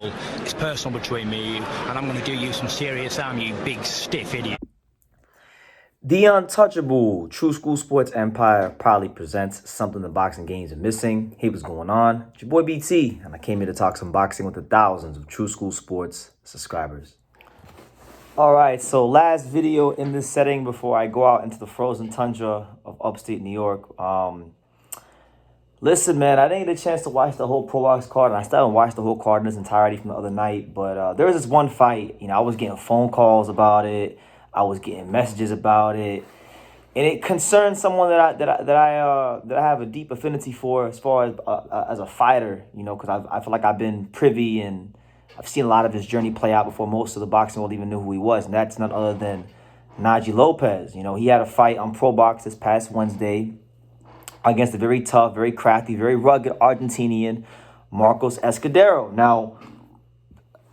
It's personal between me and you, and I'm going to do you some serious harm, you big stiff idiot. The Untouchable True School Sports Empire proudly presents something the boxing games are missing. Hey, what's going on? It's your boy BT, and I came here to talk some boxing with the thousands of True School Sports subscribers. All right, so last video in this setting before I go out into the frozen tundra of upstate New York. Listen, man, I didn't get a chance to watch the whole Pro Box card, and I still haven't watched the whole card in its entirety from the other night. But there was this one fight, I was getting phone calls about it. I was getting messages about it, and it concerns someone that I have a deep affinity for as far as a fighter. Because I feel like I've been privy and I've seen a lot of his journey play out before most of the boxing world even knew who he was, and that's none other than Najee Lopez. He had a fight on Pro Box this past Wednesday against a very tough, very crafty, very rugged Argentinian, Marcos Escudero. Now,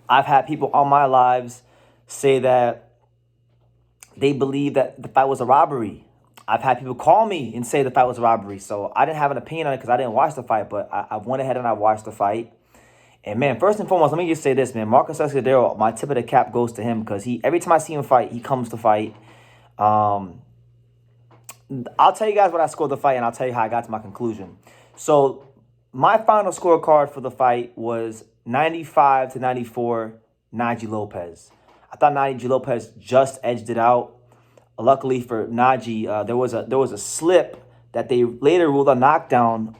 I've had people on my lives say that they believe that the fight was a robbery. I've had people call me and say the fight was a robbery. So I didn't have an opinion on it because I didn't watch the fight, but I went ahead and I watched the fight. And, man, first and foremost, let me just say this, man. Marcos Escudero, my tip of the cap goes to him because every time I see him fight, he comes to fight. I'll tell you guys what I scored the fight, and I'll tell you how I got to my conclusion. So my final scorecard for the fight was 95-94, Najee Lopez. I thought Najee Lopez just edged it out. Luckily for Naji, there was a slip that they later ruled a knockdown.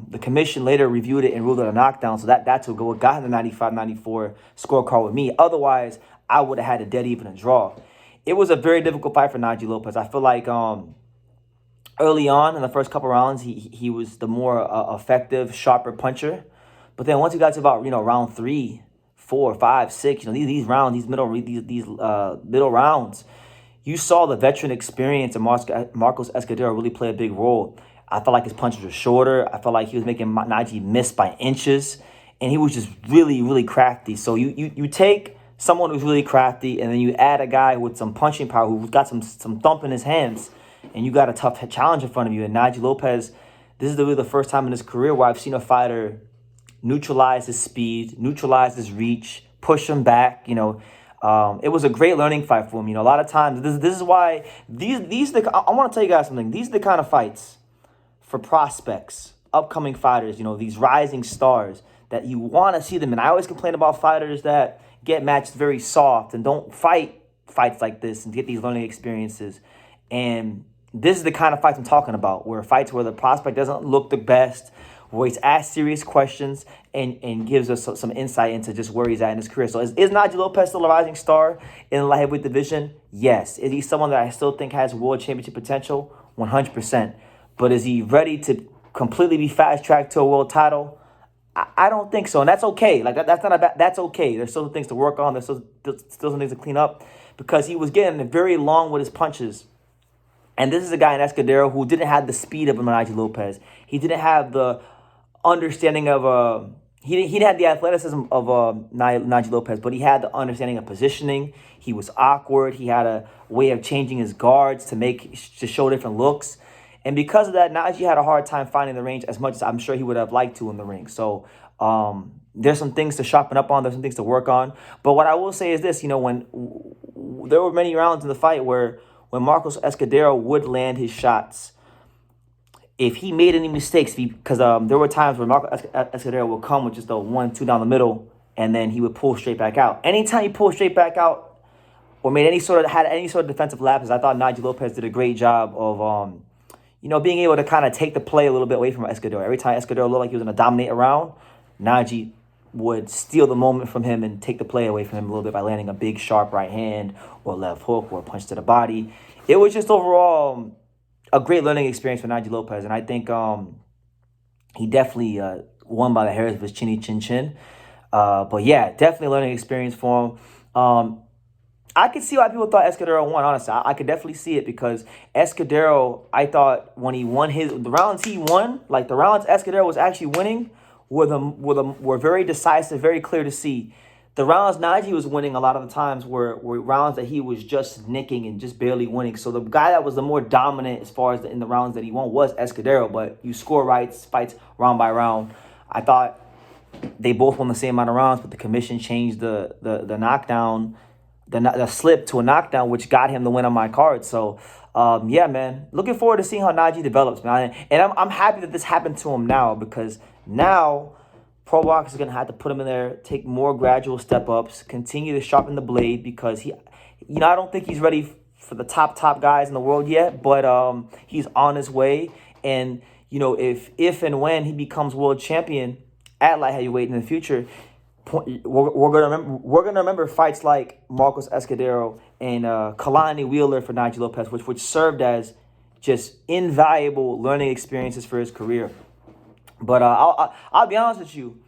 The commission later reviewed it and ruled it a knockdown. So that's what got the 95-94 scorecard with me. Otherwise, I would have had a dead even a draw. It was a very difficult fight for Najee Lopez. I feel like early on in the first couple rounds, he was the more effective, sharper puncher. But then once he got to about round 3, 4, 5, 6, these rounds, these middle rounds, you saw the veteran experience of Marcos Escudero really play a big role. I felt like his punches were shorter. I felt like he was making Naji miss by inches, and he was just really, really crafty. So you take someone who's really crafty, and then you add a guy with some punching power who's got some thump in his hands, and you got a tough challenge in front of you. And Najee Lopez, this is really the first time in his career where I've seen a fighter neutralize his speed, neutralize his reach, push him back. It was a great learning fight for him. A lot of times, this is why I want to tell you guys something. These are the kind of fights for prospects, upcoming fighters, these rising stars that you want to see them. And I always complain about fighters that get matched very soft and don't fight fights like this and get these learning experiences. And this is the kind of fights I'm talking about, where fights where the prospect doesn't look the best, where he's asked serious questions and gives us some insight into just where he's at in his career. So is Najee Lopez still a rising star in the light heavyweight division? Yes. Is he someone that I still think has world championship potential? 100%. But is he ready to completely be fast-tracked to a world title? I don't think so, and that's okay. That's okay. There's still things to work on. There's still some things to clean up because he was getting very long with his punches. And this is a guy in Escudero who didn't have the speed of Najee Lopez. He didn't have the understanding of he didn't have the athleticism of Najee Lopez, but he had the understanding of positioning. He was awkward. He had a way of changing his guards to show different looks. And because of that, Najee had a hard time finding the range as much as I'm sure he would have liked to in the ring. So there's some things to sharpen up on. There's some things to work on. But what I will say is this, when there were many rounds in the fight where when Marcos Escudero would land his shots, if he made any mistakes, because there were times where Marcos Escudero would come with just a 1-2 down the middle, and then he would pull straight back out. Anytime he pulled straight back out or had any sort of defensive lapses, I thought Najee Lopez did a great job of being able to kind of take the play a little bit away from Escudero. Every time Escudero looked like he was going to dominate a round, Najee would steal the moment from him and take the play away from him a little bit by landing a big, sharp right hand or left hook or a punch to the body. It was just overall a great learning experience for Najee Lopez, and I think he definitely won by the hairs of his chinny chin. But yeah, definitely a learning experience for him. I could see why people thought Escudero won, honestly. I could definitely see it because Escudero, I thought when he won the rounds he won, like the rounds Escudero was actually winning, were very decisive, very clear to see. The rounds Naji was winning a lot of the times were rounds that he was just nicking and just barely winning. So the guy that was the more dominant as far as in the rounds that he won was Escudero. But you score fights round by round. I thought they both won the same amount of rounds, but the commission changed the knockdown, the slip to a knockdown, which got him the win on my card. So, yeah, man, looking forward to seeing how Najee develops, man. And I'm happy that this happened to him now, because now pro boxers is gonna have to put him in there, take more gradual step ups, continue to sharpen the blade, because I don't think he's ready for the top guys in the world yet, but he's on his way. And if and when he becomes world champion at light heavyweight in the future, we're gonna remember fights like Marcos Escudero and Kalani Wheeler for Najee Lopez, which served as just invaluable learning experiences for his career. But I'll be honest with you,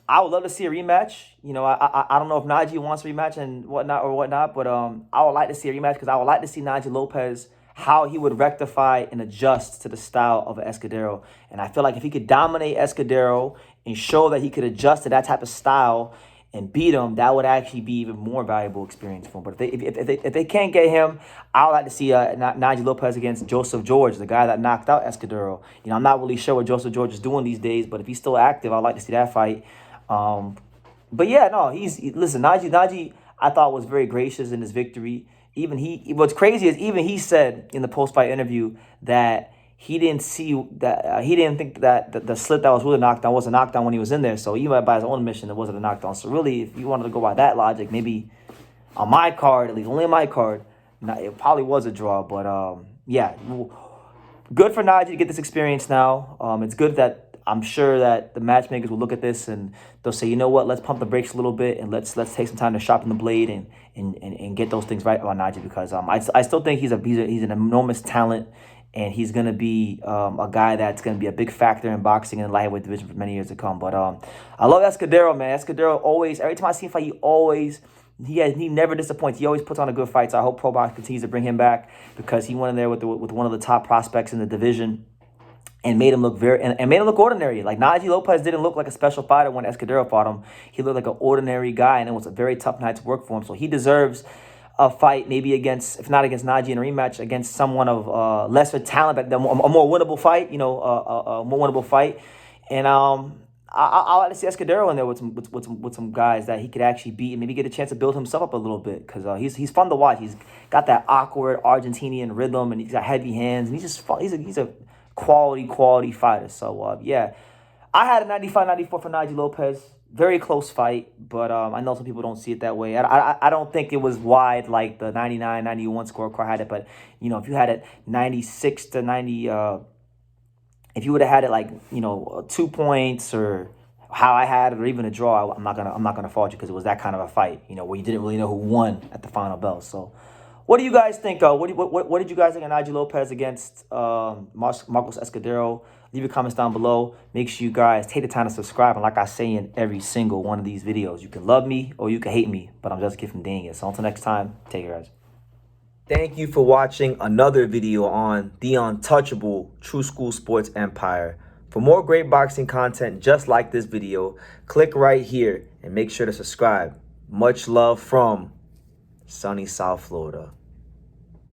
I would love to see a rematch. I don't know if Najee wants a rematch and whatnot, but I would like to see a rematch, because I would like to see Najee Lopez, how he would rectify and adjust to the style of Escudero. And I feel like if he could dominate Escudero and show that he could adjust to that type of style and beat him, that would actually be even more valuable experience for him. But if they can't get him, I would like to see Najee Lopez against Joseph George, the guy that knocked out Escudero. I'm not really sure what Joseph George is doing these days, but if he's still active, I'd like to see that fight. But yeah, no, listen, Najee, I thought was very gracious in his victory. What's crazy is even he said in the post-fight interview that he didn't think that the slip that was really knocked down was a knockdown when he was in there. So even by his own admission, it wasn't a knockdown. So really, if you wanted to go by that logic, maybe on my card, at least only on my card, it probably was a draw. But yeah, good for Najee to get this experience now. It's good that I'm sure that the matchmakers will look at this and they'll say, you know what, let's pump the brakes a little bit and let's take some time to sharpen the blade and get those things right on Najee, because I still think he's an enormous talent, and he's gonna be a guy that's gonna be a big factor in boxing in the lightweight division for many years to come. But I love Escudero, man. Escudero always, every time I see him fight, he never disappoints. He always puts on a good fight. So I hope Pro Box continues to bring him back, because he went in there with one of the top prospects in the division and made him look made him look ordinary. Like, Najee Lopez didn't look like a special fighter when Escudero fought him. He looked like an ordinary guy, and it was a very tough night to work for him. So he deserves a fight, maybe if not against Najee in a rematch, against someone of lesser talent, but a more winnable fight. A more winnable fight. And I like to see Escudero in there with some guys that he could actually beat and maybe get a chance to build himself up a little bit, because he's fun to watch. He's got that awkward Argentinian rhythm, and he's got heavy hands, and he's just fun. He's a quality fighter. So yeah, I had a 95-94 for Najee Lopez. Very close fight, but I know some people don't see it that way. I don't think it was wide like the 99-91 scorecard had it, but if you had it 96-90, if you would have had it like 2 points or how I had it, or even a draw, I'm not gonna fault you, because it was that kind of a fight, where you didn't really know who won at the final bell. So what do you guys think? What did you guys think of Najee Lopez against Marcos Escudero? Leave your comments down below. Make sure you guys take the time to subscribe. And like I say in every single one of these videos, you can love me or you can hate me, but I'm just a kid from dang it. So until next time, take care, guys. Thank you for watching another video on the untouchable True School Sports Empire. For more great boxing content just like this video, click right here and make sure to subscribe. Much love from sunny South Florida.